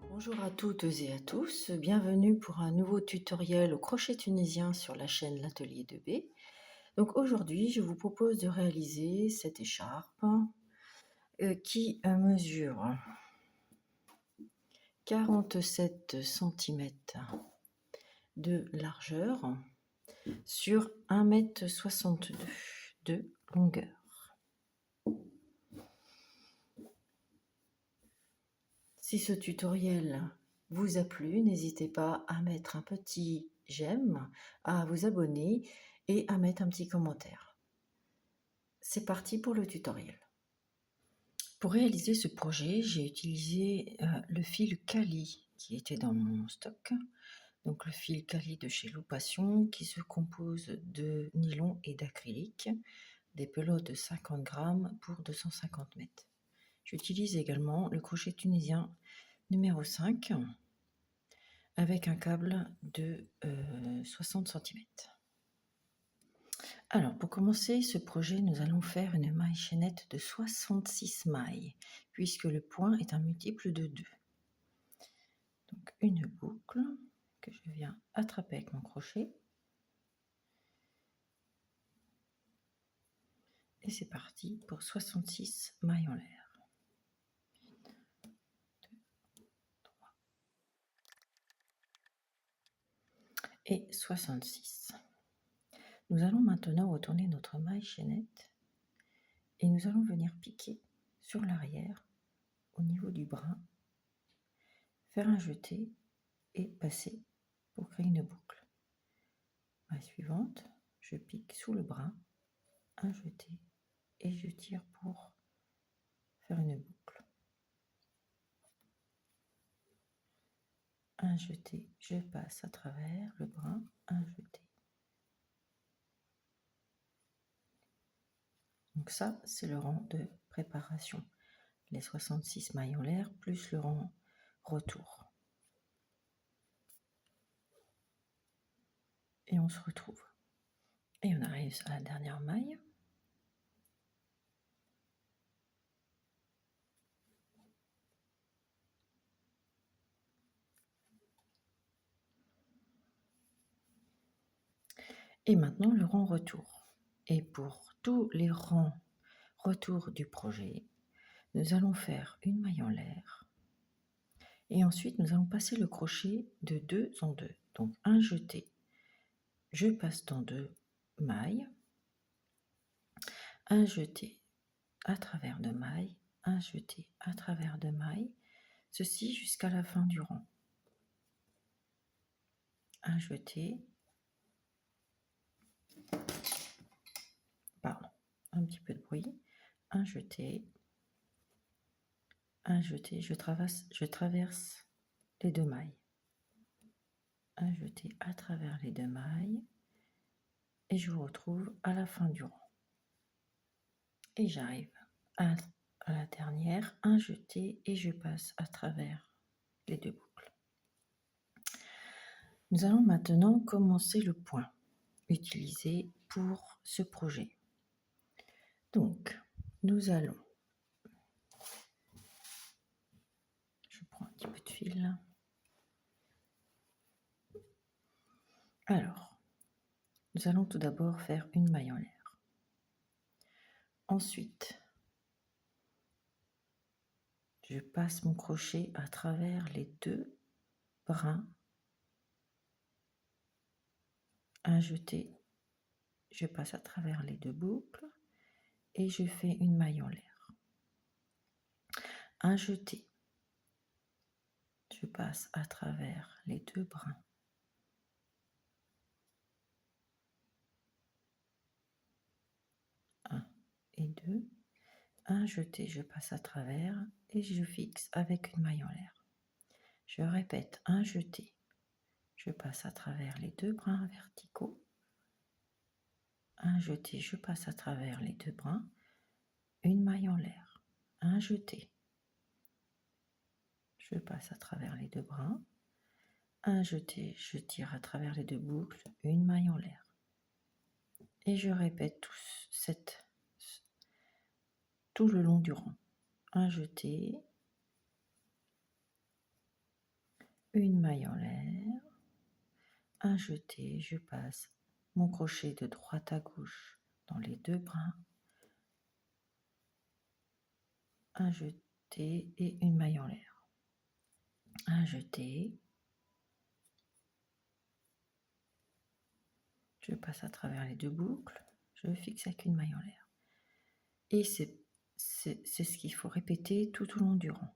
Bonjour à toutes et à tous, bienvenue pour un nouveau tutoriel au crochet tunisien sur la chaîne L'Atelier de B. Donc aujourd'hui, je vous propose de réaliser cette écharpe qui mesure 47 cm de largeur sur 1,62 m de longueur. Si ce tutoriel vous a plu, n'hésitez pas à mettre un petit j'aime, à vous abonner et à mettre un petit commentaire. C'est parti pour le tutoriel. Pour réaliser ce projet, j'ai utilisé le fil Kali qui était dans mon stock. Donc le fil Kali de chez Loupassion qui se compose de nylon et d'acrylique, des pelotes de 50 grammes pour 250 mètres. J'utilise également le crochet tunisien numéro 5 avec un câble de 60 cm. Alors, pour commencer ce projet, nous allons faire une maille chaînette de 66 mailles, puisque le point est un multiple de 2. Donc, une boucle que je viens attraper avec mon crochet. Et c'est parti pour 66 mailles en l'air. 1, 2, 3 et 66. Nous allons maintenant retourner notre maille chaînette et nous allons venir piquer sur l'arrière au niveau du bras, faire un jeté et passer pour créer une boucle. Maille suivante, je pique sous le bras, un jeté et je tire pour faire une boucle. Un jeté, je passe à travers le bras, un jeté. Donc ça, c'est le rang de préparation. Les 66 mailles en l'air plus le rang retour. Et on se retrouve. Et on arrive à la dernière maille. Et maintenant le rang retour. Et pour tous les rangs retour du projet, nous allons faire une maille en l'air. Et ensuite, nous allons passer le crochet de 2 en 2. Donc un jeté, je passe dans 2 mailles, un jeté à travers 2 mailles, un jeté à travers 2 mailles, ceci jusqu'à la fin du rang. Un jeté, pardon, un petit peu de bruit, un jeté, je traverse les 2 mailles. Un jeté à travers les 2 mailles et je vous retrouve à la fin du rang. Et j'arrive à la dernière, un jeté et je passe à travers les 2 boucles. Nous allons maintenant commencer le point utilisé pour ce projet. Donc, nous allons, je prends un petit peu de fil. Alors, nous allons tout d'abord faire une maille en l'air. Ensuite, je passe mon crochet à travers les 2 brins, un jeté, je passe à travers les 2 boucles et je fais une maille en l'air. Un jeté, je passe à travers les 2 brins. Un et 2. Un jeté, je passe à travers et je fixe avec une maille en l'air. Je répète, un jeté, je passe à travers les 2 brins verticaux. Un jeté, je passe à travers les 2 brins. Une maille en l'air. Un jeté. Je passe à travers les 2 brins. Un jeté, je tire à travers les 2 boucles. Une maille en l'air. Et je répète tout le long du rang. Un jeté. Une maille en l'air. Un jeté, je passe mon crochet de droite à gauche dans les 2 brins. Un jeté et une maille en l'air. Un jeté. Je passe à travers les 2 boucles. Je fixe avec une maille en l'air. Et c'est ce qu'il faut répéter tout au long du rang.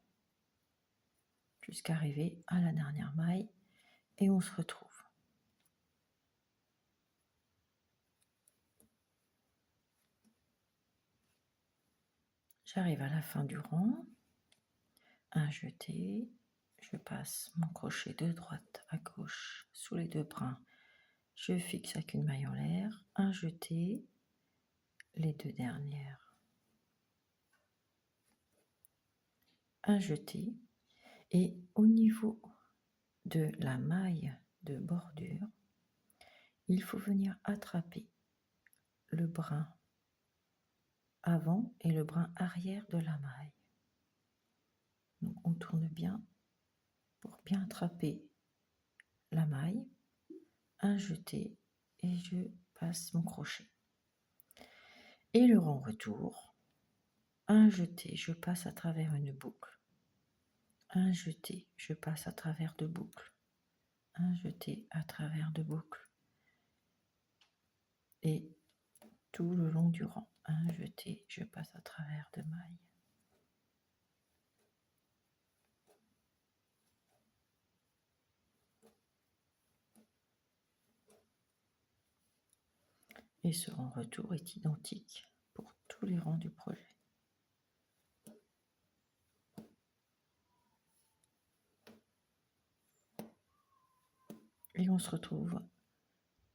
Jusqu'à arriver à la dernière maille. Et on se retrouve. J'arrive à la fin du rang. Un jeté. Je passe mon crochet de droite à gauche sous les 2 brins. Je fixe avec une maille en l'air. Un jeté. Les 2 dernières. Un jeté. Et au niveau de la maille de bordure, il faut venir attraper le brin avant et le brin arrière de la maille. Donc on tourne bien pour bien attraper la maille, un jeté et je passe mon crochet. Et le rang retour, un jeté, je passe à travers une boucle, un jeté, je passe à travers 2 boucles, un jeté à travers 2 boucles et tout le long du rang, un jeté, je passe à travers 2 mailles. Et ce rang retour est identique pour tous les rangs du projet. Et on se retrouve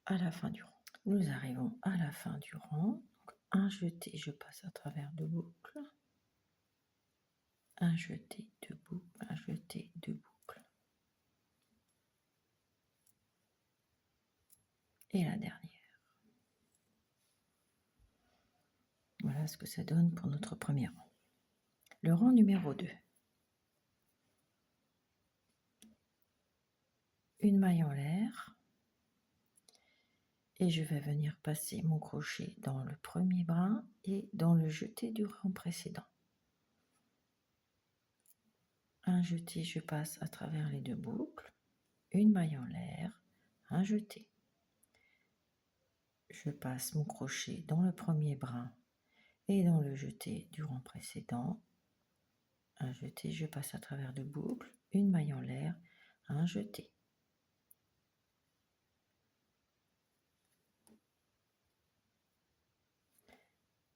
à la fin du rang. Nous arrivons à la fin du rang. Donc, un jeté, je passe à travers 2 boucles. Un jeté, 2 boucles, un jeté, 2 boucles. Et la dernière. Voilà ce que ça donne pour notre premier rang. Le rang numéro 2. Une maille en l'air. Et je vais venir passer mon crochet dans le premier brin et dans le jeté du rang précédent. Un jeté, je passe à travers les 2 boucles. Une maille en l'air, un jeté. Je passe mon crochet dans le premier brin et dans le jeté du rang précédent. Un jeté, je passe à travers 2 boucles, une maille en l'air, un jeté.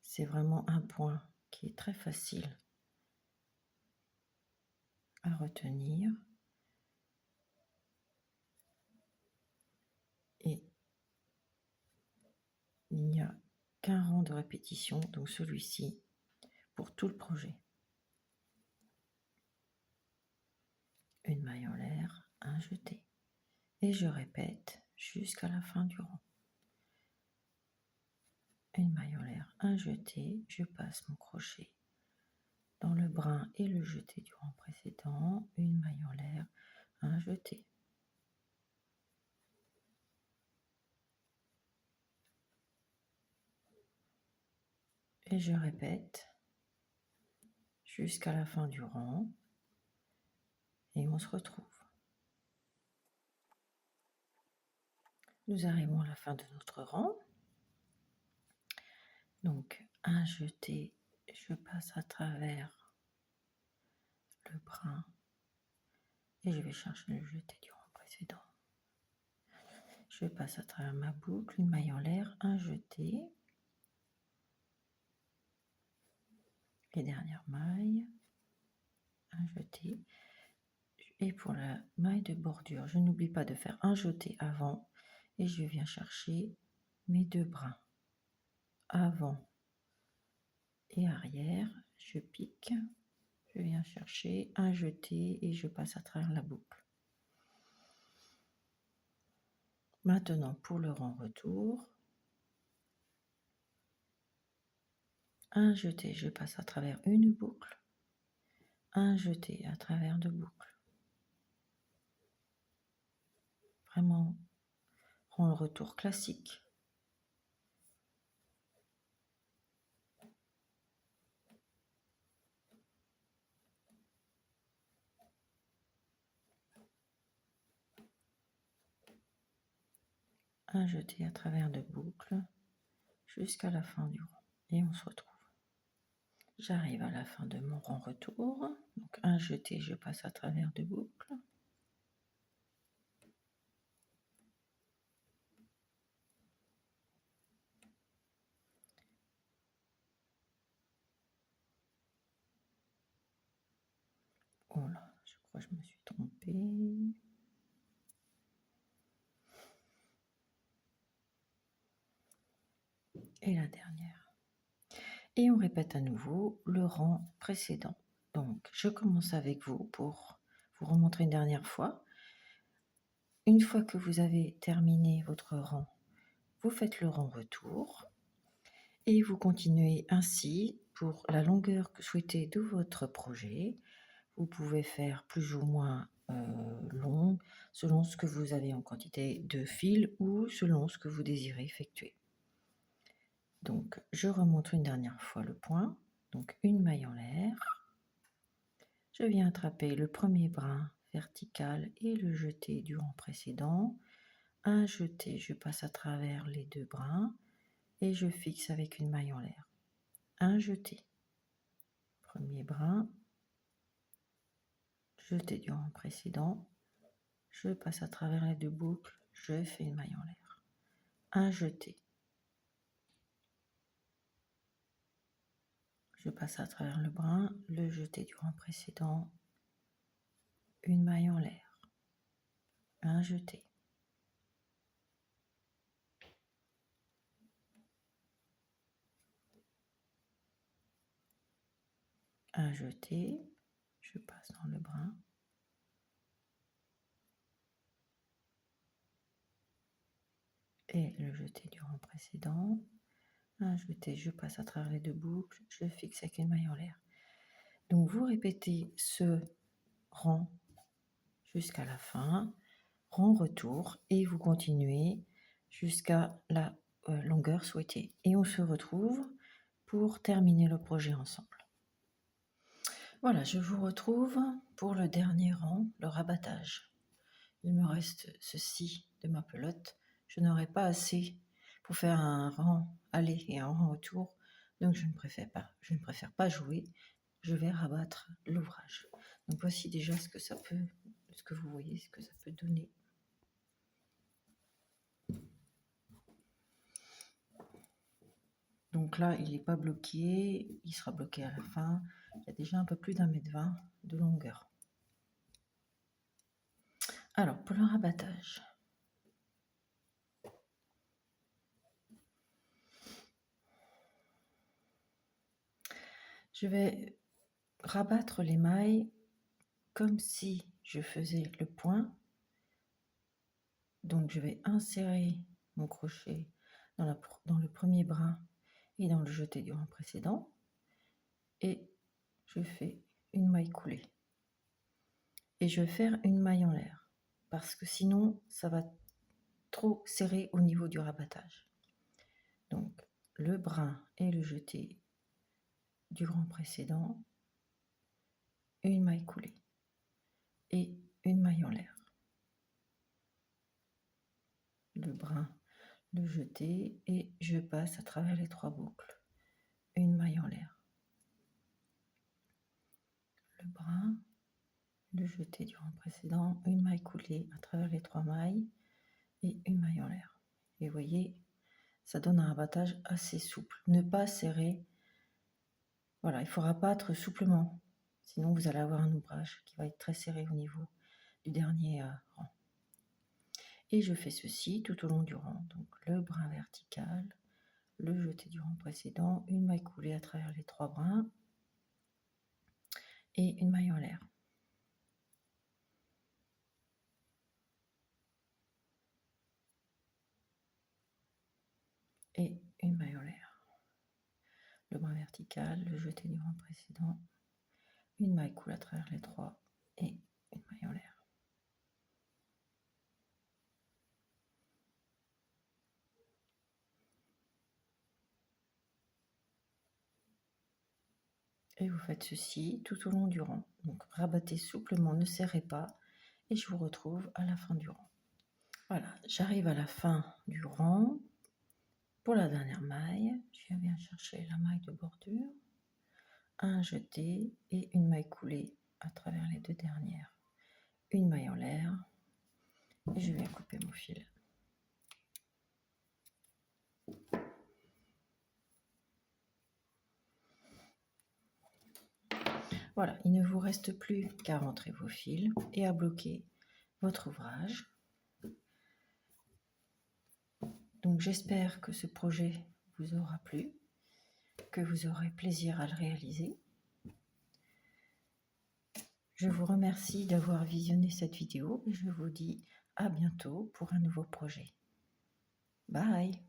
C'est vraiment un point qui est très facile à retenir. Et il n'y a qu'un rang de répétition, donc celui-ci, pour tout le projet. Une maille en l'air, un jeté. Et je répète jusqu'à la fin du rang. Une maille en l'air, un jeté, je passe mon crochet dans le brin et le jeté du rang précédent, une maille en l'air, un jeté. Et je répète jusqu'à la fin du rang et on se retrouve. Nous arrivons à la fin de notre rang. Donc un jeté, je passe à travers le brin et je vais chercher le jeté du rang précédent. Je passe à travers ma boucle, une maille en l'air, un jeté. Les dernières mailles, un jeté. Et pour la maille de bordure, je n'oublie pas de faire un jeté avant et je viens chercher mes 2 brins avant et arrière. Je pique, je viens chercher un jeté et je passe à travers la boucle. Maintenant pour le rang retour, un jeté, je passe à travers une boucle, un jeté à travers 2 boucles. Vraiment rang retour classique. Un jeté à travers 2 boucles jusqu'à la fin du rang et on se retrouve. J'arrive à la fin de mon rang retour, donc un jeté, je passe à travers 2 boucles. Oh là, je crois que je me suis trompée. Et la dernière. Et on répète à nouveau le rang précédent. Donc, je commence avec vous pour vous remontrer une dernière fois. Une fois que vous avez terminé votre rang, vous faites le rang retour et vous continuez ainsi pour la longueur que souhaitez de votre projet. Vous pouvez faire plus ou moins long selon ce que vous avez en quantité de fil ou selon ce que vous désirez effectuer. Donc, je remonte une dernière fois le point. Donc, une maille en l'air. Je viens attraper le premier brin vertical et le jeter du rang précédent. Un jeté, je passe à travers les 2 brins et je fixe avec une maille en l'air. Un jeté. Premier brin. Jeté du rang précédent. Je passe à travers les 2 boucles. Je fais une maille en l'air. Un jeté. Je passe à travers le brin, le jeté du rang précédent, une maille en l'air, un jeté. Un jeté, je passe dans le brin. Et le jeté du rang précédent, un jeté, je passe à travers les 2 boucles, je fixe avec une maille en l'air. Donc vous répétez ce rang jusqu'à la fin, rang retour, et vous continuez jusqu'à la longueur souhaitée. Et on se retrouve pour terminer le projet ensemble. Voilà, je vous retrouve pour le dernier rang, le rabattage. Il me reste ceci de ma pelote. Je n'aurai pas assez pour faire un rang aller et un rang retour, donc je ne préfère pas jouer. Je vais rabattre l'ouvrage. Donc voici déjà ce que vous voyez, ce que ça peut donner. Donc là, il n'est pas bloqué, il sera bloqué à la fin. Il y a déjà un peu plus d'1,20 m de longueur. Alors, pour le rabattage, je vais rabattre les mailles comme si je faisais le point. Donc, je vais insérer mon crochet dans le premier brin et dans le jeté du rang précédent. Et je fais une maille coulée. Et je vais faire une maille en l'air, parce que sinon, ça va trop serrer au niveau du rabattage. Donc, le brin et le jeté du rang précédent, une maille coulée et une maille en l'air. Le brin, le jeté et je passe à travers les 3 boucles. Une maille en l'air. Le brin, le jeté du rang précédent, une maille coulée à travers les 3 mailles et une maille en l'air. Et vous voyez, ça donne un rabattage assez souple. Ne pas serrer. Voilà, il faut rabattre souplement. Sinon, vous allez avoir un ouvrage qui va être très serré au niveau du dernier rang. Et je fais ceci tout au long du rang. Donc le brin vertical, le jeté du rang précédent, une maille coulée à travers les 3 brins et une maille en l'air. Et une maille en l'air. Le brin vertical, le jeté du rang précédent, une maille coulée à travers les 3 et une maille en l'air. Et vous faites ceci tout au long du rang. Donc rabattez souplement, ne serrez pas, et je vous retrouve à la fin du rang. Voilà, j'arrive à la fin du rang. Pour la dernière maille, je viens chercher la maille de bordure, un jeté et une maille coulée à travers les 2 dernières. Une maille en l'air, et je viens couper mon fil. Voilà, il ne vous reste plus qu'à rentrer vos fils et à bloquer votre ouvrage. Donc j'espère que ce projet vous aura plu, que vous aurez plaisir à le réaliser. Je vous remercie d'avoir visionné cette vidéo et je vous dis à bientôt pour un nouveau projet. Bye!